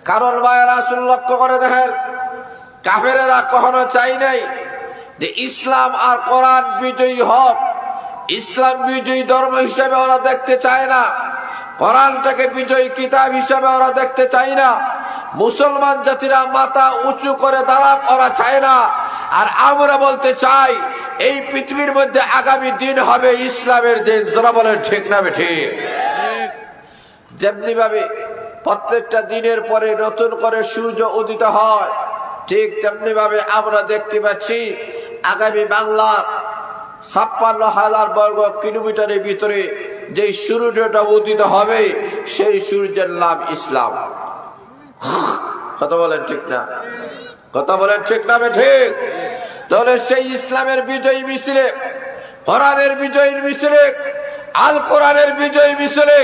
কারণ ভাইয়েরা আসল লক্ষ্য করে দেখেন, কাফেরেরা কখনো চাই নাই যে ইসলাম আর কোরআন বিজয়ী হোক। ইসলাম বিজয়ী ধর্ম হিসেবে ওরা দেখতে চায় না, কোরআনটাকে বিজয়ী কিতাব হিসেবে ওরা দেখতে চায় না। মুসলমান জাতিরা মাথা উঁচু করে দাঁড়াক ওরা চায় না। আর আমরা বলতে চাই এই পৃথিবীর মধ্যে আগামী দিন হবে ইসলামের দিন। যারা বলেন ঠিক না ঠিক? যেমনি ভাবে প্রত্যেকটা দিনের পরে নতুন করে সূর্য উদিত হয়, ঠিক তেমনি ভাবে আমরা দেখতে পাচ্ছি আগামী বাংলার 56,000 বর্গ কিলোমিটারের ভিতরে যে সূর্যটা উদিত হবে সেই সূর্যের নাম ইসলাম। কথা বলেন ঠিক না? কথা বলেন ঠিক না ঠিক? তাহলে সেই ইসলামের বিজয়ী মিছিলে, কোরআনের বিজয়ীর মিছিলে, আল কোরআনের বিজয়ী মিছিলে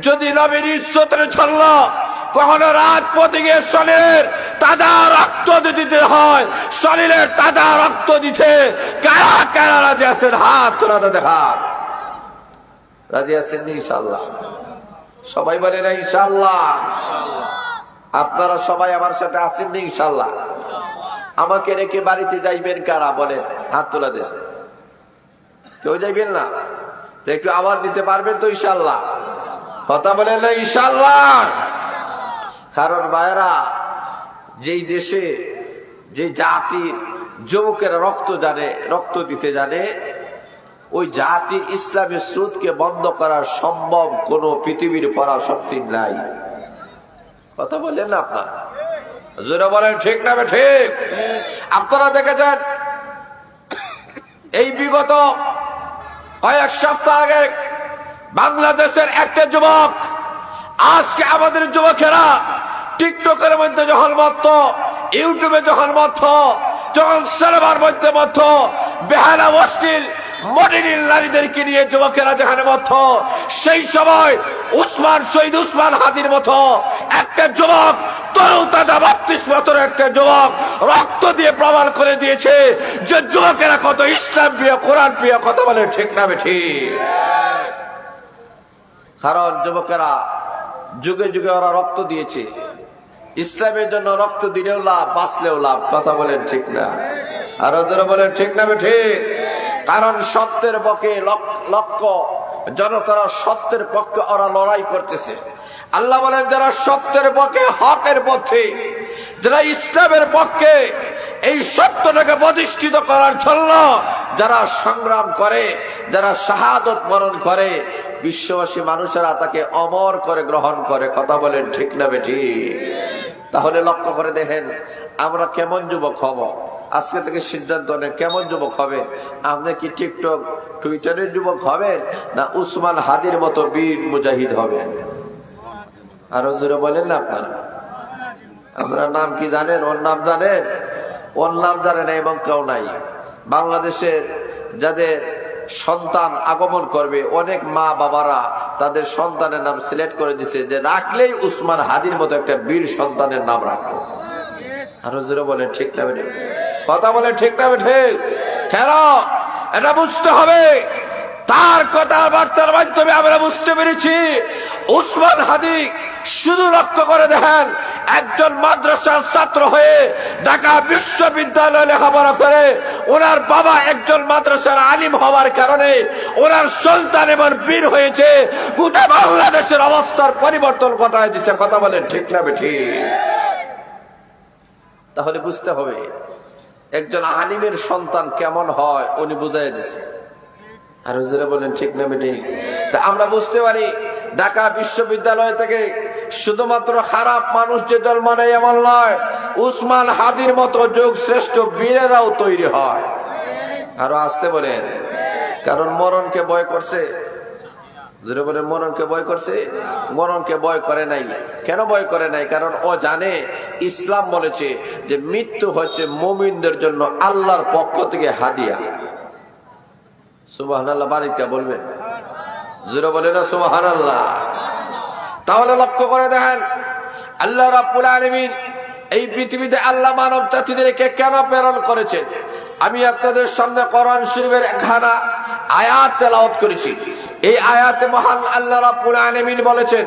যদি নবীর ইজ্জতের জন্য কখনো রাজপথে গিয়ে শরীরের তাজা রক্ত দিতে হয়, শরীরের তাজা রক্ত দিতে কারা কারা রাজি আছেন? হাত তোলা দেখান। রাজি আছেন ইনশাআল্লাহ? সবাই বলে না ইনশাআল্লাহ? আপনারা সবাই আমার সাথে আছেন না ইনশাআল্লাহ? আমাকে রেখে বাড়িতে যাইবেন কারা বলেন? হাত তোলা দেন। কেউ যাইবেন না? তো একটু আওয়াজ দিতে পারবেন তো ইনশাআল্লাহ? কথা বলেন না ইনশাআল্লাহ? কারণ ভাইরা, যেই দেশে যে জাতির যুবকেরা রক্ত দিতে জানে, ওই জাতির ইসলামের স্রোতকে বন্ধ করার সম্ভব কোন পৃথিবীর পরাশক্তি নাই। কথা বললেন না আপনারা? জোরে বলেন ঠিক না ঠিক? আপনারা দেখেছেন এই বিগত কয়েক সপ্তাহ আগে বাংলাদেশের একটা যুবক, আজকে আমাদের যুবকেরা টিকটকের মধ্যে যখন মত্ত, ইউটিউবে যখন মত্ত, যখন সিনেমার মধ্যে মত্ত, বেহালা অশ্লীল মডেলিং নারীদেরকে নিয়ে যুবকেরা যেখানে মত্ত, সেই সময় শহীদ উসমান হাদির মতো একটা যুবক, তরু তাজা 32 বছরের একটা যুবক রক্ত দিয়ে প্রমাণ করে দিয়েছে যে যুবকেরা কত ইসলাম প্রিয়, কোরআন প্রিয়। কথা বলে ঠিক না ঠিক? কারণ যুবকেরা যুগে যুগে ওরা রক্ত দিয়েছে ইসলামের জন্য। রক্ত দিলেও লাভ, বাঁচলেও লাভ। কথা বলেন ঠিক না? আর ওদের বলেন ঠিক না ঠিক? কারণ সত্যের পক্ষে লক্ষ্য জনতারা, সত্যের পক্ষে ওরা লড়াই করতেছে। আল্লাহ বলেন যারা সত্যের পক্ষে, হকের পক্ষে, যারা ইসলামের পক্ষে, এই সত্যটাকে প্রতিষ্ঠিত করার জন্য যারা সংগ্রাম করে, যারা শাহাদত বরণ করে, বিশ্ববাসী মানুষেরা তাকে অমর করে গ্রহণ করে। কথা বলেন ঠিক না বেঠি? তাহলে লক্ষ্য করে দেখেন আমরা কেমন যুবক হব। আজকে থেকে সিদ্ধান্ত নেন কেমন যুবক হবে। আপনি কি টিকটক টুইটারের যুবক হবেন, না উসমান হাদির মতো বীর মুজাহিদ হবেন? আরো জোরে বলেন না আপনারা? আপনার নাম কি জানেন? ওর নাম জানেন? ওর নাম জানেন এবং কেউ নাই। বাংলাদেশের যাদের সন্তান আগমন করবে, অনেক মা বাবারা তাদের সন্তানের নাম সিলেক্ট করে দিছে যে রাখলেই উসমান হাদির মতো একটা বীর সন্তানের নাম রাখবো। আরো জোরে বলেন ঠিক না বেঠিক? কথা বলেন ঠিক না বেঠিক? কেন? এটা বুঝতে হবে। তার কথাবার্তার মাধ্যমে আমরা বুঝতে পেরেছি উসমান হাদি শুধু লক্ষ্য করে দেখেন একজন মাদ্রাসার ছাত্র হয়ে ঢাকা বিশ্ববিদ্যালয়ে লেখাপড়া করে, ওনার বাবা একজন মাদ্রাসার আলিম হওয়ার কারণে ওনার সন্তান এমন বীর হয়েছে, গোটা বাংলাদেশের অবস্থার পরিবর্তন ঘটায় দিচ্ছে। কথা বলেন ঠিক না বেঠিক? তাহলে বুঝতে হবে একজন আলিমের সন্তান কেমন হয়, উনি বুঝাই দিচ্ছে। আর হুজুরে বলেন ঠিক না বেঠিক? তা আমরা বুঝতে পারি ঢাকা বিশ্ববিদ্যালয় থেকে শুধুমাত্র খারাপ মানুষ যে জন্ম নেয় এমন নয়, উসমান হাদির মতো যোগ শ্রেষ্ঠ বীরেরাও তৈরি হয়। আরো আসতে বলেন, কারণ মরণকে ভয় করছে। জোরে বলেন, মরণকে ভয় করছে? মরণকে ভয় করে নাই। কেন ভয় করে নাই? কারণ ও জানে ইসলাম বলেছে যে মৃত্যু হচ্ছে মুমিনদের জন্য আল্লাহর পক্ষ থেকে হাদিয়া। সুবহানাল্লাহ বারিকা বলবেন? জোরে বলেন না সুবহানাল্লাহ? তাহলে লক্ষ্য করে দেখেন আল্লাহ রাব্বুল আলামিন এই পৃথিবীতে আল্লাহ মানব জাতিদেরকে কেন প্রেরণ করেছেন। আমি আপনাদের সামনে কোরআন শরীফের একখানা আয়াত তেলাওয়াত করেছি। এই আয়াতে মহান আল্লাহ রাব্বুল আলামিন বলেছেন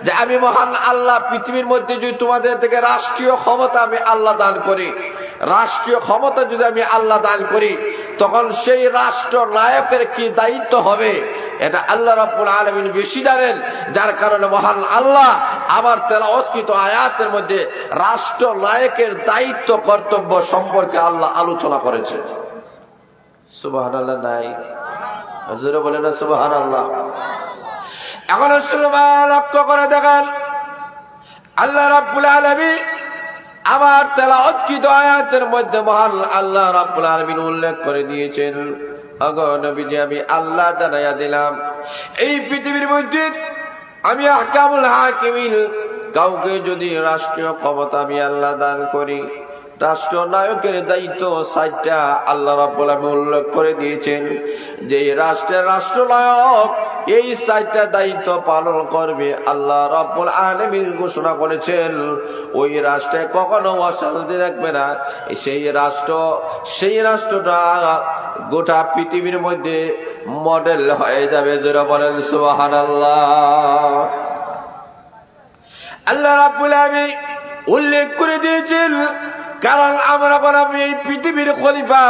যে আমি মহান আল্লাহ পৃথিবীর মধ্যে যদি তোমাদের থেকে রাষ্ট্রীয় ক্ষমতা আমি আল্লাহ দান করি, রাষ্ট্রীয় ক্ষমতা যদি আমি আল্লাহ দান করি, তখন সেই রাষ্ট্র নায়কের কি দায়িত্ব হবে এটা আল্লাহ রাব্বুল আলামিন বেশি জানেন। যার কারণে মহান আল্লাহ আমার তেলাওয়াতকৃত আয়াতের মধ্যে রাষ্ট্র নায়কের দায়িত্ব কর্তব্য সম্পর্কে আল্লাহ আলোচনা করেছে। সুবহানাল্লাহ নাই? হুজুর বলেন না সুবহানাল্লাহ। এখন মুসলমান লক্ষ্য করে দেখেন আল্লাহ রাব্বুল আলামিন আমার তেলাওয়াতকৃত আয়াতের মধ্যে মহান আল্লাহ রাব্বুল আলামিন উল্লেখ করে দিয়েছেন, ওগো নবীজি আমি আল্লাহ জানাইয়া দিলাম এই পৃথিবীর মধ্যে আমি আহকামুল হাকিমিন, কাউকে যদি রাষ্ট্রীয় ক্ষমতা আমি আল্লাহ দান করি, রাষ্ট্র নায়কের দায়িত্ব ৬০টা আল্লাহ রাব্বুল আলামিন উল্লেখ করে দিয়েছেন যে রাষ্ট্রের রাষ্ট্রনায়ক এই ৬০টা দায়িত্ব পালন করবে। আল্লাহ রাব্বুল আলামিন ঘোষণা করেছেন ওই রাষ্ট্রে কখনো অশান্তি থাকবে না। সেই রাষ্ট্রটা গোটা পৃথিবীর মধ্যে মডেল হয়ে যাবে। যারা বলেন সুবহানাল্লাহ। আল্লাহ রাব্বুল আলামিন উল্লেখ করে দিয়েছেন কারণ আমরা বললাম এই পৃথিবীর খলিফা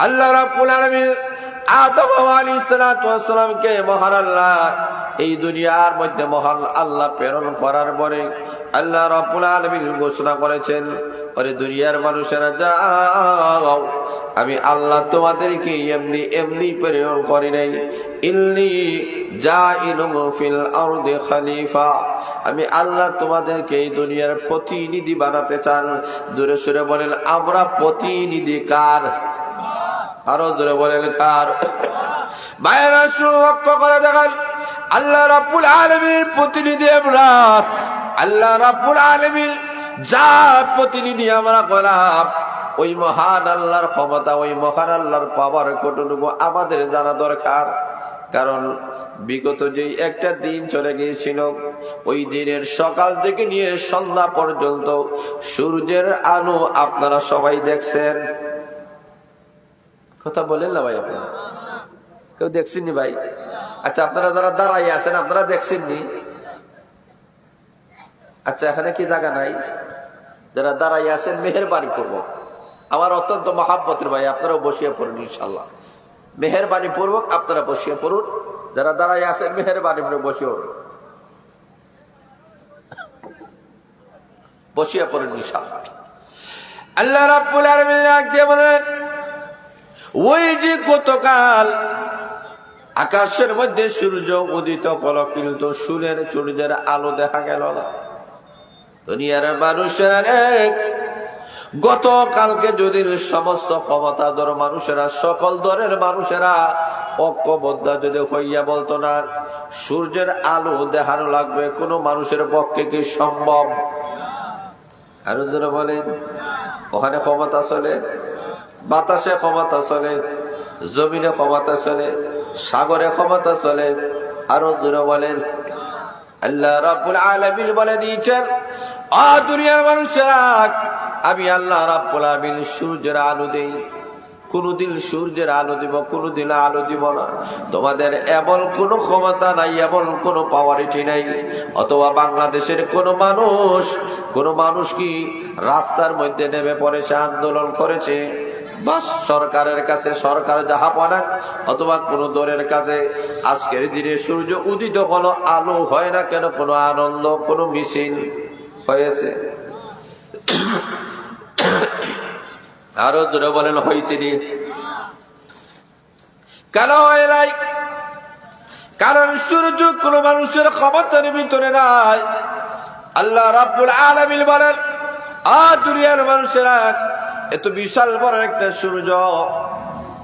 আল্লাহ রাব্বুল আলামিন আদম আলাইহিস সালাতু ওয়াস সালামকে মহান আল্লাহ এই দুনিয়ার মধ্যে মহান আল্লাহ প্রেরণ করার পরে আল্লাহ রাব্বুল আলামিন ঘোষণা করেছেন, ওরে দুনিয়ার মানুষেরা যাও, আমি আল্লাহ তোমাদেরকে এমনি এমনি প্রেরণ করি নাই। ইন্নী জাইলুন ফিল আরদি খলিফা, আমি আল্লাহ তোমাদেরকে এই দুনিয়ার প্রতিনিধি বানাতে চান। দূরে সরে বলেন আমরা প্রতিনিধি কার? আরো জোরে বলেন কার? ভাইরা লক্ষ্য করে দেখেন আল্লাহ রাব্বুল আলামিন প্রতিনিধি আমরা, আল্লাহ রাব্বুল আলামিন যা প্রতিনিধি আমরা করলাম ওই মহান আল্লাহর ক্ষমতা, ওই মহান আল্লাহর পাওয়ার কতটুকু আমাদের জানা দরকার। কারণ বিগত যে একটা দিন চলে গিয়েছিল ওই দিনের সকাল থেকে নিয়ে সন্ধ্যা পর্যন্ত সূর্যের আলো আপনারা সবাই দেখছেন? কথা বলেন না ভাই, আপনারা কেউ দেখছেননি ভাই? আচ্ছা আপনারা যারা দাঁড়াই আছেন আপনারা দেখছেননি? আচ্ছা এখানে কি জায়গা নাই? যারা দাঁড়াই আছেন মেহেরবানি পূর্বক, আমার অত্যন্ত মহাব্বতের ভাই, আপনারাও বসিয়ে পড়ুন ইনশাল্লাহ। মেহেরবানি পূর্বক আপনারা বসিয়ে পড়ুন, যারা দাঁড়াই আছেন মেহেরবানি পূর্বক বসিয়ে পড়ুন, বসিয়ে পড়ুন ইনশাল্লাহ। আল্লাহ রাব্বুল আলামিন দিয়ে বলেন ওই যে গতকাল আকাশের মধ্যে সূর্য উদিত হলো কিন্তু সূর্যের আলো দেখা গেল না। দুনিয়ার মানুষেরা গতকালকে যদি সমস্ত ক্ষমতাধর মানুষেরা, সকল দরের মানুষেরা ঐক্যবদ্ধ যদি হইয়া বলতো না সূর্যের আলো দেখানো লাগবে, কোন মানুষের পক্ষে কি সম্ভব? আরো যারা বলেন ওখানে ক্ষমতা চলে, বাতাসে ক্ষমতা চলে, জমিনে ক্ষমতা চলে, সাগরে ক্ষমতা চলে। আরো জোরে বলেন আল্লাহ রাব্বুল আলামিন বলে দিয়েছেন দুনিয়ার মানুষেরা আমি আল্লাহ রাব্বুল আলামিন সূর্যের আলো দেই, কোনদিন সূর্যের আলো দিব, কোনদিন আলো দিব না। তোমাদের এমন কোনো ক্ষমতা নাই, এমন কোনো পাওয়ারিটি নাই। অথবা বাংলাদেশের কোনো মানুষ কি রাস্তার মধ্যে নেমে পড়েছে, আন্দোলন করেছে, বাস সরকারের কাছে সরকার যাহা পানা অথবা কোন দলের কাছে আজকের দিনে সূর্য উদিত কোনো আলো হয় না কেন? কোনো আনন্দ, কোনো মিছিল হয়েছে? আরো জোরে বলেন হয়েছে নি? কেন হয় নাই? কারণ সূর্য কোন মানুষের ক্ষমতার ভিতরে নাই। আল্লাহ রাব্বুল আলামিন বলেন দুনিয়ার মানুষেরা এত বিশাল বড় একটা সূর্য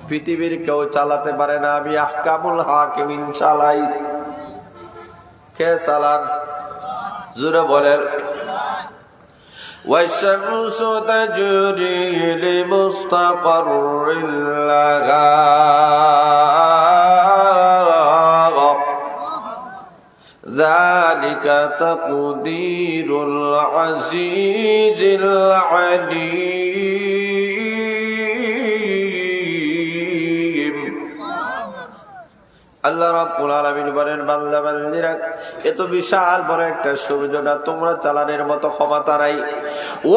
পৃথিবীর কেউ চালাতে পারে না, আমি আহকামুল হাকিমিন চালাই। কে চালান? জোরে বলেন والشمس تجري لمستقر لها ذلك تقدير العزيز العليم আল্লাহ রাব্বুল আলামিন বলেন, বান্দা বান্দীরা, এত বিশাল বড় একটা সূর্যটা তোমরা চালানোর মতো ক্ষমতা নাই।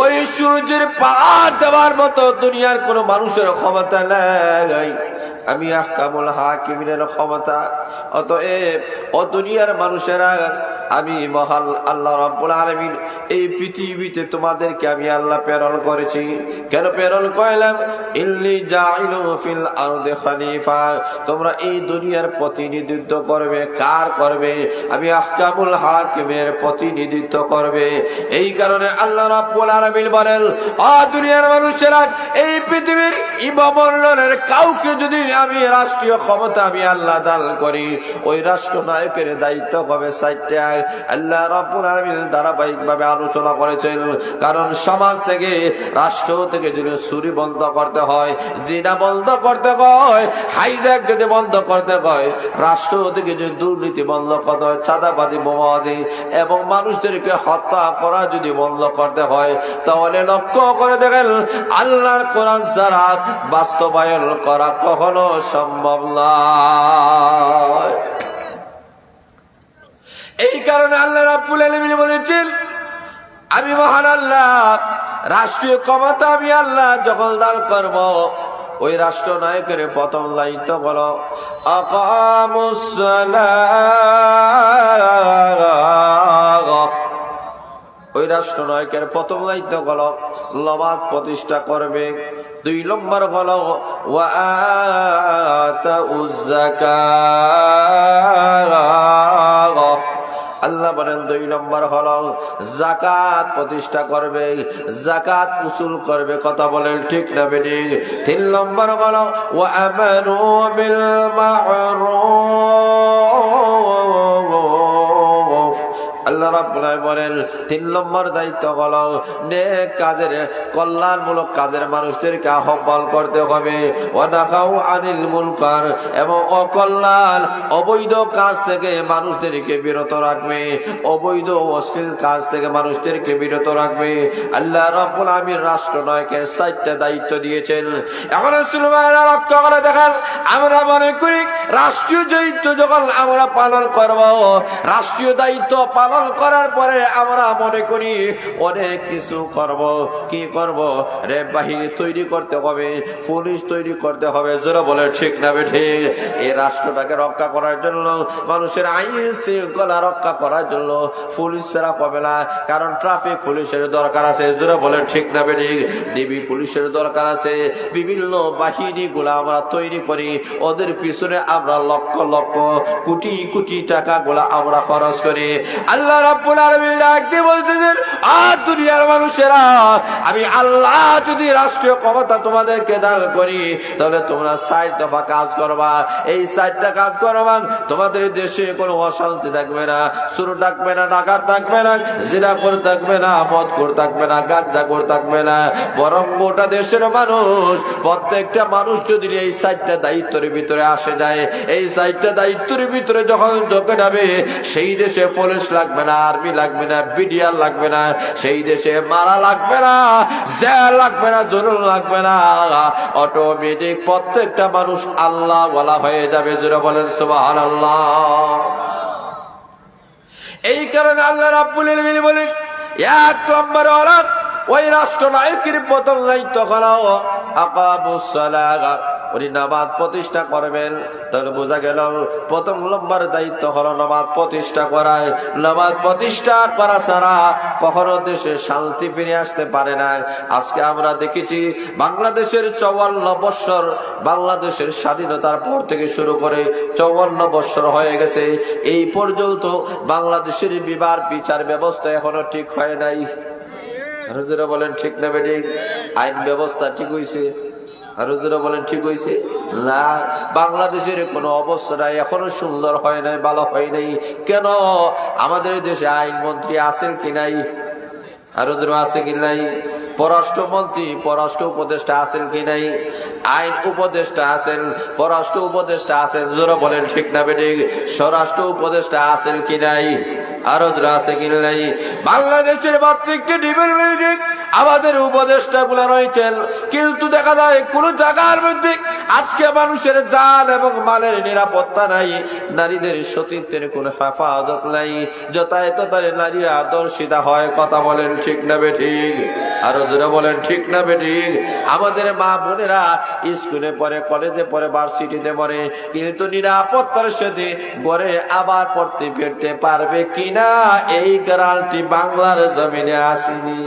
ওই সূর্যের পার দেওয়ার মতো দুনিয়ার কোনো মানুষের ক্ষমতা নাই। আমি আহকামুল হাকিমিনের ক্ষমতা। অতএব ও দুনিয়ার মানুষেরা, আমি মহান আল্লাহ রাব্বুল আলামিন এই পৃথিবীতে তোমাদেরকে আমি আল্লাহ প্রেরণ করেছি। কেন প্রেরণ করলাম? ইল্লি জাইলু ফিল আরদি খলিফা, তোমরা এই দুনিয়ার প্রতিনিধিত্ব করবে। কার করবে? আমি আহকামুল হাকিমের প্রতিনিধিত্ব করবে। এই কারণে আল্লাহ রাব্বুল আলামিন বলেন, ও দুনিয়ার মানুষেরা, এই পৃথিবীর ইমামুল্লাহের কাউকে যদি আমি রাষ্ট্রীয় ক্ষমতা আমি আল্লাহ দান করি, ওই রাষ্ট্রনায়কের দায়িত্ব হবে 4টা। আল্লাহ রাব্বুল আলামিন ধারাবাহিকভাবে আলোচনা করেছেন। কারণ সমাজ থেকে, রাষ্ট্র থেকে যদি চুরি বন্ধ করতে হয়, জিনা বন্ধ করতে হয়, হাইজ্যাক যদি বন্ধ করতে হয়, রাষ্ট্র থেকে যদি দুর্নীতি বন্ধ করতে হয়, চাঁদাবাজি, বোমাবাজি এবং মানুষদেরকে হত্যা করা যদি বন্ধ করতে হয়, তাহলে লক্ষ্য করে দেখেন আল্লাহর কোরআন ছাড়া বাস্তবায়ন করা কখনো সম্ভব নয়। এই কারণে আল্লাহ রাব্বুল আলামিন বলেছেন, আমি মহান আল্লাহ, রাষ্ট্রীয় ক্ষমতা আমি আল্লাহ যখন দান করব, ওই রাষ্ট্রনায়কের প্রথম দায়িত্ব হলো আকামুস সালাহ। ওই রাষ্ট্রনায়কের প্রথম দায়িত্ব হলো নামাজ প্রতিষ্ঠা করবে। 2 নম্বর হলো ওয়া আতাউজ যাকাত। আল্লাহ বলেন 2 নম্বর হলো যাকাত প্রতিষ্ঠা করবে, যাকাত উসুল করবে। কথা বলেন ঠিক না বেঠিক? 3 নম্বর হলো ওয়া আমানু বিল মা'রুফ। আল্লাহ রাব্বুল আলামিন বলেন 3 নম্বর দায়িত্ব হলো নেক কাজের, কল্যাণমূলক কাজের মানুষদেরকে আহ্বান করতে হবে। ওয়া নাহাউ আনিল মুনকার, এবং অকল্যাণ অবৈধ কাজ থেকে মানুষদেরকে বিরত রাখবে, অবৈধ অশ্লীল কাজ থেকে মানুষদেরকে বিরত রাখবে। আল্লাহ রাব্বুল আলামিন রাষ্ট্রনায়কের 4টা দায়িত্ব দিয়েছেন। এখন মুসলমানরা লক্ষ্য করে দেখেন, আমরা মনে করি রাষ্ট্রীয় দায়িত্ব যখন আমরা পালন করব, রাষ্ট্রীয় দায়িত্ব পালন করার পরে আমরা মনে করি অনেক কিছু করব। কি করব? রেপ বাহিনী তৈরি করতে হবে, পুলিশ তৈরি করতে হবে। জোরে বলে ঠিক না বেঠিক? এই রাষ্ট্রটাকে রক্ষা করার জন্য, মানুষের আইন শৃঙ্খলা রক্ষা করার জন্য পুলিশ ছাড়া হবে না। কারণ ট্রাফিক পুলিশের দরকার আছে। জোরে বলে ঠিক না বেঠিক? ডিবি পুলিশের দরকার আছে। বিভিন্ন বাহিনীগুলো আমরা তৈরি করি, ওদের পিছনে আমরা লক্ষ লক্ষ কোটি কোটি টাকা গুলা আমরা খরচ করি। আল্লাহ রাব্বুল আলামিন ডাক দিয়ে বলতেছেন, দুনিয়ার মানুষেরা, আমি আল্লাহ যদি রাষ্ট্রীয় ক্ষমতা তোমাদেরকে দান করি, তাহলে তোমরা 4 দফা কাজ করবা। এই 4টা কাজ করবা, তোমাদের দেশে কোনো অশান্তি থাকবে না, চোর থাকবে না, ডাকাত থাকবে না, জিনাখোর থাকবে না, মদখোর থাকবে না, গাঁজাখোর থাকবে না। বরং গোটা দেশের মানুষ, প্রত্যেকটা মানুষ যদি এই 4টা দায়িত্বের ভিতরে আসে যায়, এই 4টা দায়িত্বের ভিতরে যখন ঢোকে যাবে, সেই দেশে পুলিশ লাগবে না, আর্মি লাগবে না, বিডিআর লাগবে না, সেই দেশে মারা লাগবে না, জেল লাগবে না, জুলুম লাগবে না। অটোমেটিক প্রত্যেকটা মানুষ আল্লাহ ওয়ালা হয়ে যাবে। জোরে বলেন সুবহানাল্লাহ। এই কারণে আল্লাহ রাব্বুল আলামিন বলেন, 1 নম্বর হলো ওই রাষ্ট্রনায়কের প্রথম দায়িত্ব হলো আকামুস সালাহ, উনি নামাজ প্রতিষ্ঠা করবেন। তাহলে বোঝা গেল প্রথম নম্বর দায়িত্ব হলো নামাজ প্রতিষ্ঠা করা। নামাজ প্রতিষ্ঠা করা ছাড়া কখনো দেশে শান্তি ফিরে আসতে পারে না। আজকে আমরা দেখেছি বাংলাদেশের 54 বৎসর, বাংলাদেশের স্বাধীনতার পর থেকে শুরু করে 54 বৎসর হয়ে গেছে, এই পর্যন্ত বাংলাদেশের বিচার ব্যবস্থা এখনো ঠিক হয় নাই। হুজুরা বলেন ঠিক না বেঠিক? আইন ব্যবস্থা ঠিক হয়েছে? আর হুজুরা বলেন ঠিক হয়েছে না? বাংলাদেশের কোনো অবস্থা এখনো সুন্দর হয় নাই, ভালো হয় নাই। কেন? আমাদের দেশে আইনমন্ত্রী আছেন কি নাই? আর হুজুরা আছে কি নাই? পররাষ্ট্রমন্ত্রী, পররাষ্ট্র উপদেষ্টা আছেন কি নাই? আইন উপদেষ্টা আছেন, পররাষ্ট্র উপদেষ্টা আছেন। জোরে বলেন ঠিক না বেঠিক? স্বরাষ্ট্র উপদেষ্টা আছেন কি নাই? আর হুজুরা আছে কি নাই? বাংলাদেশের প্রত্যেকটি ডিপার্টমেন্টে আমাদের উপদেষ্টা গুলা রয়েছেন, কিন্তু দেখা যায় কোন জায়গার মধ্যে আজকে মানুষের জান এবং মালের নিরাপত্তা নাই, নারীদের সতীত্বের কোনো হেফাজত নাই, যথায় তথায় নারীরা দর্শিতা হয়। কথা বলেন ঠিক না বেঠিক? আরো জোরে বলেন ঠিক না বেঠিক? আমাদের মা বোনেরা স্কুলে পড়ে, কলেজে পড়ে, ভার্সিটিতে পড়ে, কিন্তু নিরাপত্তার সাথে ঘরে আবার পড়তে ফিরতে পারবে কিনা এই গ্যারান্টি বাংলার জমিনে আসেনি।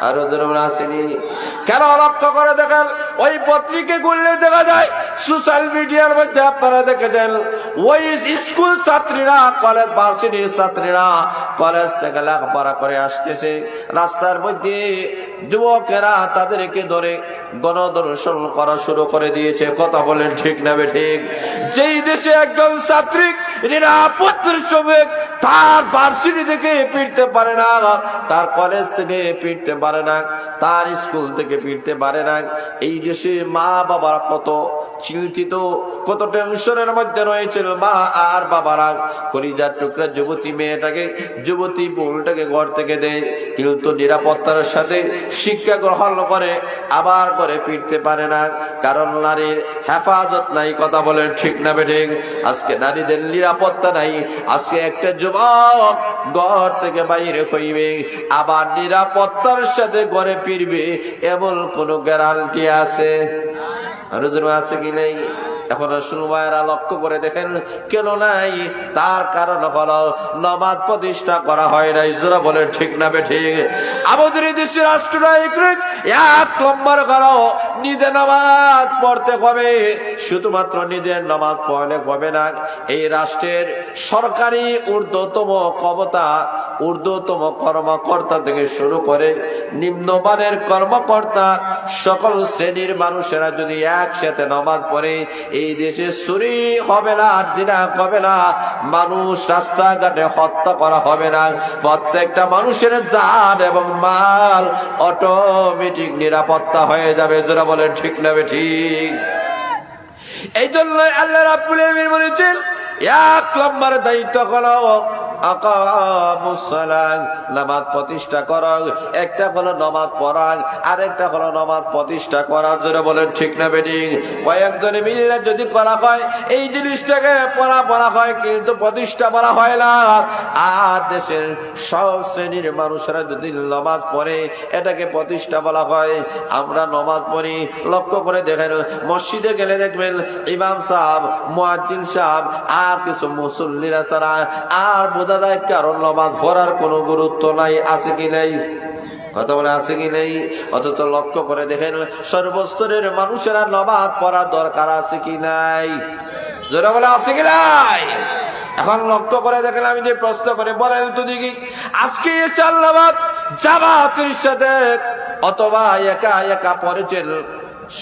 আরো জোরে আসেনি। কেন লক্ষ্য করে দেখেন, ওই পত্রিকা খুললে দেখা যায়, সোশ্যাল মিডিয়ার মধ্যে আপনারা দেখেছেন, ওই স্কুল ছাত্রীরা, কলেজ ভার্সিটির ছাত্রীরা কলেজ থেকে লেখাপড়া করে আসতেছে, রাস্তার মধ্যে যুবকেরা তাদেরকে ধরে গণধর্ষণ করা শুরু করে দিয়েছে। কথা বলেন ঠিক না বেঠিক? যেই দেশে একজন ছাত্রী নিরাপত্তার সঙ্গে তার ভার্সিটি থেকে ফিরতে পারে না, তার কলেজ থেকে ফিরতে পারে না, তার স্কুল থেকে ফিরতে পারে না, এই দেশে মা বাবারা কত চিন্তিত, কত টেনশনের মধ্যে রয়েছিল মা আর বাবারা। কলিজার টুকরা যুবতী মেয়েটাকে, যুবতী বোনটাকে ঘর থেকে দেয়, কিন্তু নিরাপত্তার সাথে শিক্ষা গ্রহণ করে আবার করে ফিরতে পারে না, কারণ নারীর হেফাজত নাই। কথা বলেন ঠিক না বেঠিক? আজকে নারীদের নিরাপত্তা নাই। আজকে একটা যুবক ঘর থেকে বাইরে হইবে, আবার নিরাপত্তার সাথে ঘরে ফিরবে, এমন কোন গ্যারান্টি আছে? আছে কি নেই? এখন শুনবায়রা লক্ষ্য করে দেখেন, কেন নাই? তার কারণ হলো নামাজ প্রতিষ্ঠা করা হয় নাই। যারা বলে ঠিক না বেঠিক? আমাদের দেশের রাষ্ট্রনায়ক এক নম্বর হলো নিজে নামাজ পড়তে হবে। শুধুমাত্র নিজের নামাজ পড়লে হবে না, এই রাষ্ট্রের সরকারি ঊর্ধ্বতম ক্ষমতা, ঊর্ধ্বতম কর্মকর্তা থেকে শুরু করে নিম্নমানের কর্মকর্তা, সকল শ্রেণীর মানুষেরা যদি একসাথে নামাজ পড়ে, এই দেশে চুরি হবে না, জিনা হবে না, মানুষ রাস্তাঘাটে হত্যা করা হবে না, প্রত্যেকটা মানুষের জান এবং মাল অটোমেটিক নিরাপত্তা হয়ে যাবে। যারা বলেন ঠিক না ঠিক? এই জন্য আল্লাহ রাব্বুল আলামিন বলেছেন, এক নম্বর দায়িত্ব হলো নামাজ প্রতিষ্ঠা করা। একটা হলো নামাজ পড়া, আরেকটা হলো নামাজ প্রতিষ্ঠা করা। জোরে বলেন ঠিক না বেঠিক? কয়েকজনে মিলে যদি করা হয়, এই জিনিসটাকে পড়া বলা হয়, কিন্তু প্রতিষ্ঠা বলা হয় না। আর দেশের সব শ্রেণীর মানুষেরা যদি নামাজ পড়ে, এটাকে প্রতিষ্ঠা বলা হয়। আমরা নামাজ পড়ি, লক্ষ্য করে দেখেন, মসজিদে গেলে দেখবেন ইমাম সাহেব, মুয়াজ্জিন সাহেব আর কিছু মুসল্লিরা ছাড়া আর বোঝা যায় কারণ নামাজ পড়ার কোনো গুরুত্ব নাই। আছে কি নাই? কথা বলে আছে কি নেই? অথচ লক্ষ্য করে দেখেন, সর্বস্তরের মানুষেরা নামাজ পড়ার দরকার আছে কি নাই? যারা বলে আছে কি নাই? এখন লক্ষ্য করে দেখেন, আমি যে প্রশ্ন করে বলেন তো দেখি, আজকে এসে আল্লাহ জামাতের সাথে অথবা একা একা পড়েছেন,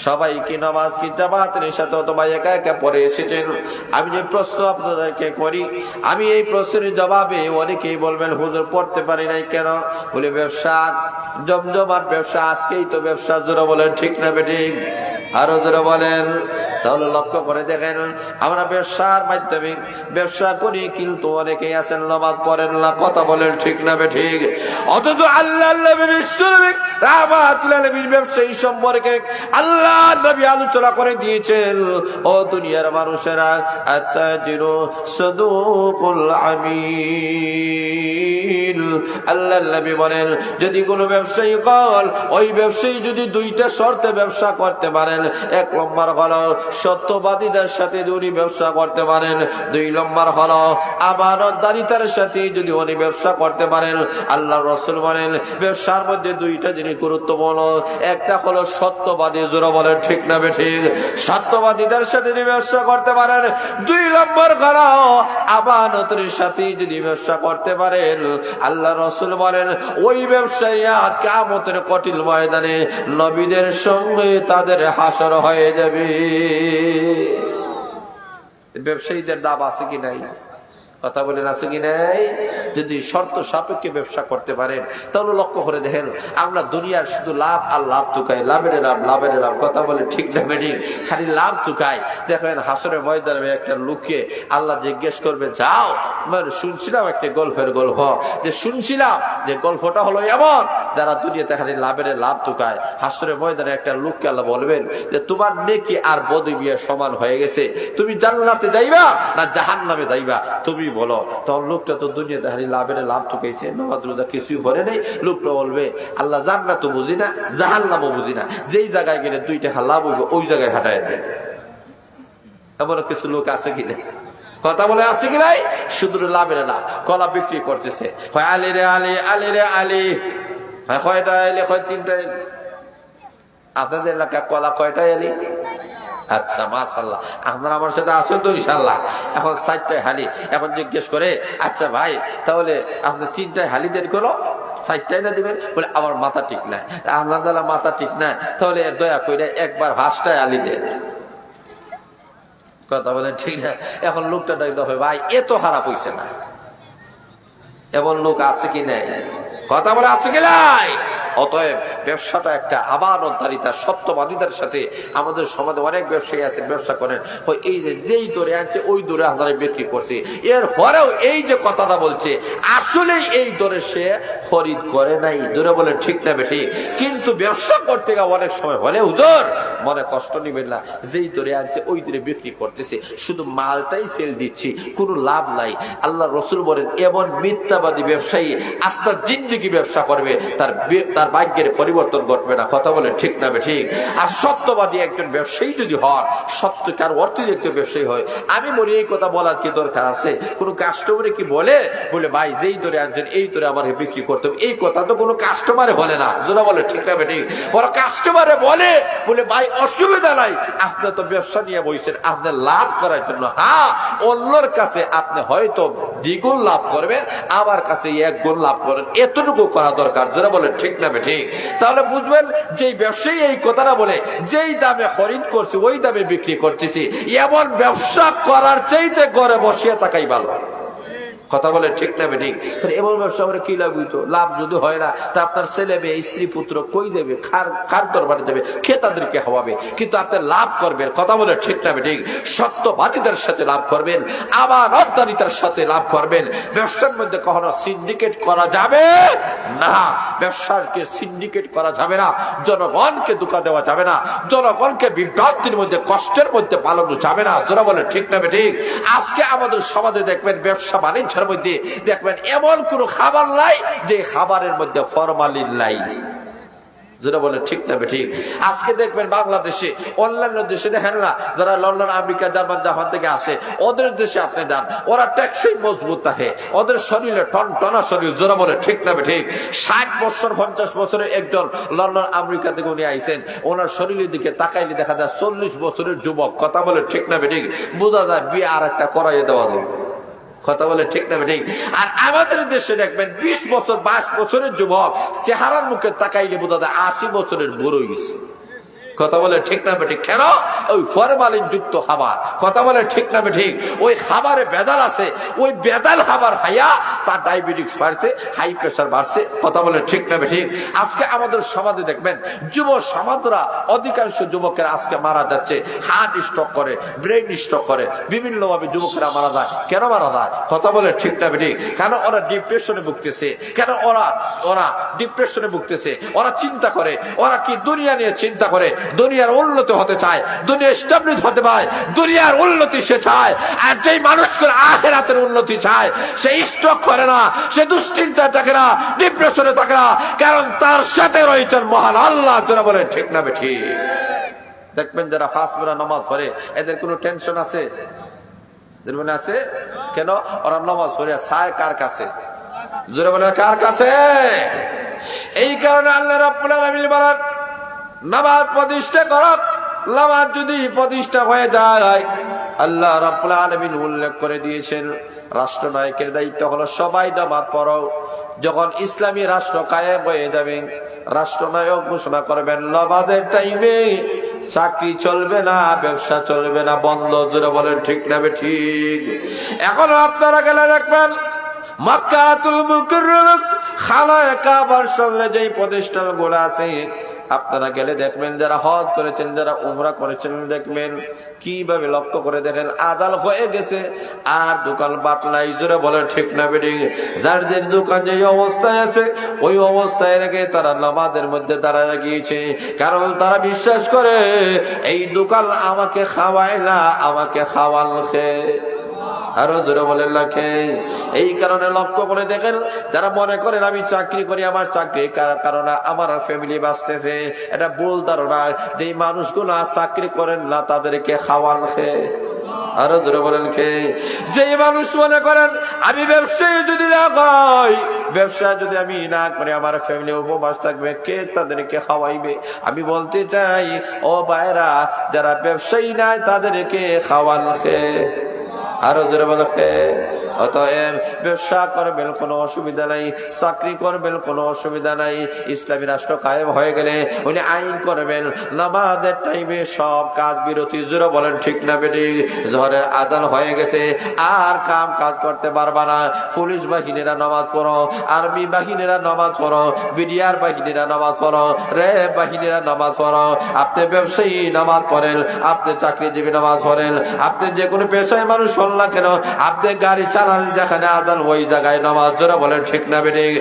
সবাই কি নামাজ কি জামাতের সাথে অথবা একা একা পড়ে এসেছেন? আমি যে প্রশ্ন আপনাদেরকে করি, আমি এই প্রশ্নের জবাবে অনেকেই বলবেন, হুজুর পড়তে পারি নাই কেন? বলে ব্যবসা, জমজমাট ব্যবসা, আজকেই তো ব্যবসা। জোরে বলেন ঠিক না বেঠিক? আরো জোরে বলেন। তাহলে লক্ষ্য করে দেখেন, আমরা ব্যবসার মাধ্যমে ব্যবসা করি, কিন্তু অনেকেই আছেন নামাজ পড়েন না। কথা বলেন ঠিক না বেঠিক? অথচ আল্লাহ রাহমাতুল আলামিন ব্যবসায়ী সম্পর্কে আল্লাহ নবী আলোচনা করে দিয়েছেন, ও দুনিয়ার মানুষেরা, আতাজিরু সাদুকুল আমিন। আল্লাহ নবী বলেন, যদি কোনো ব্যবসায়ী কল, ওই ব্যবসায়ী যদি দুইটা শর্তে ব্যবসা করতে পারেন, এক নম্বর হলো সত্যবাদীদের সাথে যদি ব্যবসা করতে পারেন, দুই নম্বর হলো আমানতদারিতার সাথে যদি উনি ব্যবসা করতে পারেন। আল্লাহ রাসূল বলেন, ব্যবসার মধ্যে দুইটা জিনিস গুরুত্বপূর্ণ, একটা হলো সত্যবাদী। জোরে বলেন ঠিক না বেঠিক? সত্যবাদীদের সাথে যদি ব্যবসা করতে পারেন, দুই নম্বর হলো আমানতের সাথে যদি ব্যবসা করতে পারেন, আল্লাহ রাসূল বলেন, ওই ব্যবসায়ীরা কিয়ামতের কঠিন ময়দানে নবীদের সঙ্গে তাদের হাসর হয়ে যাবে। ব্যবসায়ীদের দাম আছে কি নাই? কথা বলেন আছে কি নাই? যদি শর্ত সাপেক্ষে ব্যবসা করতে পারেন তাহলে লক্ষ্য করে দেখেন আমরা দুনিয়ার শুধু লাভ আর লাভ তুকাই, লাভের লাভ লাভের লাভ। কথা বলে ঠিক না বেঠিক? খালি লাভ তুকাই। দেখবেন হাসরের ময়দানে একটা লোককে আল্লাহ জিজ্ঞেস করবে, যাও মানে শুনছিলাম একটা গল্পের গল্প, যে শুনছিলাম যে গল্পটা হলো এমন যারা দুনিয়াতে খালি লাভের লাভ তুকায়। হাসরের ময়দানে একটা লোককে আল্লাহ বলবেন যে তোমার নেকি আর বদবিয়া সমান হয়ে গেছে, তুমি জান্নাতে যাইবা না জাহান্নামে যাইবা, তুমি বলো। তখন লোকটা তো দুনিয়াতে খালি লাভের লাভ ঠুকাইছে, নামাজ রোজা কিছুই করে নেই। লোকটা বলবে আল্লাহ জান্নাতও বুঝি না জাহান্নামও বুঝি না, যেই জায়গায় গেলে 2 টাকা লাভ হইব ওই জায়গায় হাঁটায় দেয়। এমন কিছু লোক আছে কিনা? কথা বলে আছে কি নাই? শুধু লাভের লাভ। কলা বিক্রি করতেছে, হয় আলি রে আলি, আলি রে আলি, হয় কয়টা এলি, হয় 3টা এলি। আপনাদের এলাকা কলা কয়টা এলি? আচ্ছা মাশাআল্লাহ, আপনারা আমার সাথে আছেন তো ইনশাআল্লাহ। এখন 4টায় হালি। এখন জিজ্ঞেস করে, আচ্ছা ভাই তাহলে আপনি 3টায় হালি দেন করো, 4টায় না দিবেন? বলে আমার মাথা ঠিক নাই। আল্লাহ তাআলা মাথা ঠিক নাই, তাহলে দয়া করে একবার 5টায় হালি দেন। কথা বলেন ঠিক না? এখন লোকটা ডাক হবে, ভাই এ তো খারাপ হইছে না। এমন লোক আছে কি নাই? কথা বলে আছে কি নাই? অতএব ব্যবসাটা একটা আমানতদারিতা, সত্যবাদিতার সাথে। আমাদের সমাজে অনেক ব্যবসায়ী আছে, ব্যবসা করেন ওই এই যে যেই দরে আনছে ওই দরে আপনারা বিক্রি করছে, এর পরেও এই যে কথাটা বলছে আসলে এই দরে সে খরিদ করে নাই। দূরে বলে ঠিক না বেঠিক? কিন্তু ব্যবসা করতে গিয়ে অনেক সময় বলে হুজুর মনে কষ্ট নিবেন না, যেই দরে আনছে ওই দরে বিক্রি করতেছে, শুধু মালটাই সেল দিচ্ছি, কোনো লাভ নাই। আল্লাহ রসুল বলেন এমন মিথ্যাবাদী ব্যবসায়ী আস্থা জিন্দেগি ব্যবসা করবে, তার ভাগ্যের পরিবর্তন ঘটবে না। কথা বলে ঠিক না বেঠিক? আর সত্যবাদী একজন ব্যবসায়ী যদি হন, সত্যকার অর্থে একজন ব্যবসায়ী হয়, আমি বলি এই কথা বলার কি দরকার আছে? কোন কাস্টমারে কি বলে ভাই যেই দরে আনছেন এই দরে আমাকে বিক্রি করতে হবে, এই কথা তো কোনো কাস্টমারে বলে না। যেটা বলে ঠিক না বেঠিক? ওরা কাস্টমারে বলে ভাই অসুবিধা নাই, আপনি তো ব্যবসা নিয়ে বইছেন আপনার লাভ করার জন্য। হ্যাঁ, অন্যর কাছে আপনি হয়তো দ্বিগুণ লাভ করবেন, আমার কাছে 1 গুণ লাভ করেন, এতটুকু করা দরকার। যেটা বলে ঠিক না বেঠিক? তাহলে বুঝবেন যে ব্যবসায়ী এই কথাটা বলে যেই দামে খরিদ করছি ওই দামে বিক্রি করতেছি, এমন ব্যবসা করার চাইতে ঘরে বসিয়ে থাকাই ভালো। কথা বলে ঠিক না বেঠিক? এমন ব্যবসা করে কি লাভ হইতো? লাভ যদি হয় না তা আপনার ছেলে মেয়ে স্ত্রী পুত্র কই যাবে? খার দরবারে যাবে, খেয়ে তাদেরকে খাওয়াবে, কিন্তু আপনি লাভ করবেন। কথা বলে ঠিক না বেঠিক? সত্যবাদীদের সাথে লাভ করবেন, আমানতদারিতার সাথে লাভ করবেন। ব্যবসার মধ্যে কখনো সিন্ডিকেট করা যাবে না। ব্যবসাকে সিন্ডিকেট করা যাবে না, জনগণকে ধোঁকা দেওয়া যাবে না, জনগণকে বিভ্রান্তির মধ্যে কষ্টের মধ্যে পালানো যাবে না। যারা বলে ঠিক না বেঠিক? আজকে আমাদের সমাজে দেখবেন ব্যবসা বাণিজ্যের মধ্যে দেখবেন এমন কোন খাবার নাই যে খাবারের মধ্যে ফরমালিন নাই। যেটা বলে ঠিক না বেঠিক? আজকে দেখবেন বাংলাদেশে অন্যান্য দেশে দেখেন না, যারা লন্ডন আমেরিকা জার্মান জাপান থেকে আসে, ওদের দেশে আপনি যান, ওরা টেকসই মজবুত থাকে, ওদের শরীরে টনটনা শরীর। যেটা বলে ঠিক না বেঠিক? 60 বছর 50 বছরের একজন লন্ডন আমেরিকা থেকে উনি আইছেন, ওনার শরীরের দিকে তাকাইলে দেখা যায় 40 বছরের যুবক। কথা বলে ঠিক না বেঠিক? বোঝা যায় বিয়ে আর একটা করাইয়ে দেওয়া যাবে। কথা বলে ঠিক না বেঠিক? আর আমাদের দেশে দেখবেন 20 বছর 22 বছরের যুবক, চেহারার মুখে তাকাইলে বোঝা যায় 80 বছরের বুড়ো হইছে। কথা বলে ঠিক না বেঠিক? কেন? ওই ফরমালিন যুক্ত খাবার। কথা বলে ঠিক না বেঠিক? ওই খাবারে ভেজাল আছে, ওই ভেজাল খাবার খাইয়া তার ডায়াবেটিস বাড়ছে, হাই প্রেসার বাড়ছে। কথা বলে ঠিক না বেঠিক? আজকে আমাদের সমাজে দেখবেন যুব সমাজরা, অধিকাংশ যুবকেরা আজকে মারা যাচ্ছে, হার্ট স্ট্রোক করে, ব্রেন স্ট্রোক করে, বিভিন্ন ভাবে যুবকেরা মারা যায়। কেন মারা যায়? কথা বলে ঠিক না বেঠিক? কেন? ওরা ডিপ্রেশনে ভুগতেছে। কেন ওরা ডিপ্রেশনে ভুগতেছে? ওরা চিন্তা করে, ওরা কি দুনিয়া নিয়ে চিন্তা করে, দুনিয়ার উন্নতি হতে চায়, দুনিয়া স্টাবলিশ হতে পায়, দুনিয়ার উন্নতি সে চায়। আর যেই মানুষ করে আখিরাতের উন্নতি চায় সে স্ট্রোক করে না, সে দুশ্চিন্তা থাকে না, ডিপ্রেশনে থাকে না, কারণ তার সাথে রয়েছেন মহান আল্লাহ। যারা বলে ঠিক না বেঠিক? দেখবেন যারা 5 বেলা নামাজ পড়ে এদের কোনো টেনশন আছে? আছে? কেন? ওরা নামাজ পড়ে চায় কার কাছে? জোরে বলে কার কাছে? এই কারণে আল্লাহ রাব্বুল আলামিন বলেন নামাজ প্রতিষ্ঠা করো। নামাজ যদি প্রতিষ্ঠা হয়ে যায়, আল্লাহ রাব্বুল আলামিন উল্লেখ করে দিয়েছেন রাষ্ট্রনায়কের দায়িত্ব হলো সবাই নামাজ পড়ো। যখন ইসলামী রাষ্ট্র কায়েম হয়ে যাবে, রাষ্ট্রনায়ক ঘোষণা করবেন নামাজের টাইমে চাকরি চলবে না, ব্যবসা চলবে না, বন্ধ। জোরে বলেন ঠিক না ঠিক? এখন আপনারা গেলে দেখবেন মক্কাতুল মুকাররমা খানায়ে কাবার সঙ্গে যেই প্রতিষ্ঠানগুলো আছে, আপনারা গেলে দেখবেন যারা হজ করেছেন, যারা উমরা করেছেন, দেখবেন কিভাবে লক্ষ্য করে দেখেন আদাল হয়ে গেছে আর দোকান বাট নাই। জোরে বলে ঠিক না বেঠিক? যার যে দোকান যে অবস্থায় আছে ওই অবস্থায় রেখে তারা নামাজের মধ্যে দাঁড়ায় গিয়েছে, কারণ তারা বিশ্বাস করে এই দোকান আমাকে খাওয়ায় না, আমাকে খাওয়ান খেয়ে। আরো জোরে বলেন লাখে। এই কারণে লক্ষ্য করে দেখেন যারা মনে করেন আমি চাকরি করি, আমার চাকরি কারণে আমার ফ্যামিলি বাঁচতেছে, এটা ভুল ধারণা। যেই মানুষগুলো চাকরি করেন না তাদেরকে খাওয়ান খেয়ে। আরো জোরে বলেন কে? যেই মানুষ মনে করেন আমি ব্যবসায়ী যদি না পাই, ব্যবসা যদি আমি না করি আমার ফ্যামিলি উপবাস থাকবে, কে তাদেরকে খাওয়াইবে? আমি বলতে চাই ও ভাইরা, যারা ব্যবসায়ী নাই তাদেরকে খাওয়ান খেয়ে। আরো জোরে বলে খেয়ে। অতএব ব্যবসা করবেন কোনো অসুবিধা নাই, চাকরি করবেন কোনো অসুবিধা নাই। ইসলামী রাষ্ট্র কায়েম হয়ে গেলে উনি আইন করবেন নামাজের টাইমে সব কাজ বিরতি। জোরে বলেন ঠিক না বেঠিক? জোহরের আজান হয়ে গেছে আর কাজ করতে পারবা না, পুলিশ বাহিনীরা নামাজ পড়ো, আর্মি বাহিনীরা নামাজ পড়ো, বিডিআর বাহিনীরা নামাজ পড়ো, র্যাব বাহিনীরা নামাজ পড়ো। আপনি ব্যবসায়ী নামাজ পড়েন, আপনি চাকরিজীবী নামাজ পড়েন, আপনি যে কোনো পেশায় মানুষ হন না কেন, আপনি গাড়ি চালান যেখানে আদান ওই জায়গায় নামাজ। জোরে বলেন ঠিক না বেঠিক?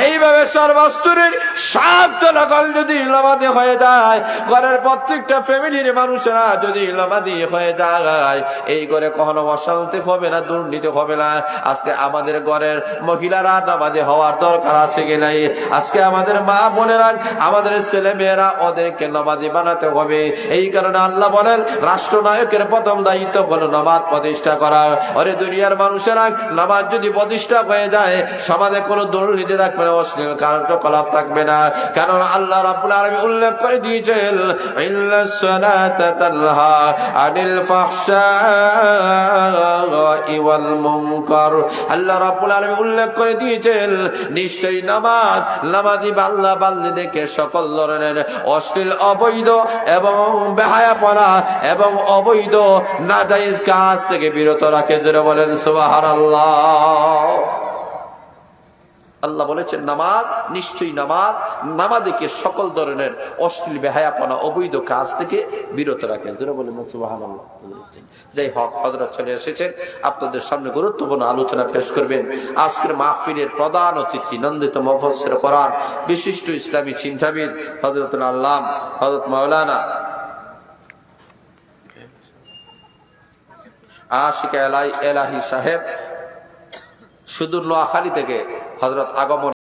এইভাবে সর্বস্তরের সব জনগণ যদি নামাজি হয়ে যায়, ঘরের প্রত্যেকটা ফ্যামিলির মানুষেরা যদি নামাজি হয়ে যায়, এই ঘরে কখনো অশান্তি হবে না, দুর্নীতি হবে না। আজকে আমাদের ঘরের মহিলারা নামাজি হওয়ার দরকার আছে কি নাই? আজকে আমাদের মা বোনেরা, আমাদের ছেলে মেয়েরা, ওদেরকে নামাজি বানাতে হবে। এই কারণে আল্লাহ বলেন রাষ্ট্রনায়কের প্রথম দায়িত্ব হলো নামাজ প্রতিষ্ঠা করা। ওরে দুনিয়ার মানুষেরা, নামাজ যদি প্রতিষ্ঠা হয়ে যায় সমাজে কোনো দুর্নীতি থাকবে না, অশ্লীল কার্যকলাপ থাকবে না। কারণ আল্লাহ রাব্বুল আলামিন উল্লেখ করে দিয়েছেন ইন্নাস সালাতা তানহা আনিল ফাহশাই ওয়াল মুনকার। আল্লাহ রাব্বুল আলামিন উল্লেখ করে দিয়েছেন নিশ্চয়ই নামাজি বান্দা বান্দীদেরকে সকল ধরনের অশ্লীল, অবৈধ এবং বেহায়াপনা এবং অবৈধ নাজায়েজ কাজ থেকে বিরত রাখে। জোরে বলেন সুবহানাল্লাহ। আল্লাহ বলেছেন নামাজ, নিশ্চয়ই নামাজকে সকল ধরনের অশ্লীল, বেহায়াপনা, অবৈধ কাজ থেকে বিরত রাখেন। জোরে বলেন সুবহানাল্লাহ। যাই হোক, হযরত চলে এসেছেন, আপনাদের সামনে গুরুত্বপূর্ণ আলোচনা পেশ করবেন। আজকের মাহফিলের প্রধান অতিথি, নন্দিত মুফাসসির কোরআন, বিশিষ্ট ইসলামী চিন্তাবিদ হযরতুল আল্লাম হযরত মাওলানা আশিক এলাহি সাহেব, সুদূর নোয়াখালী থেকে হযরত আগমন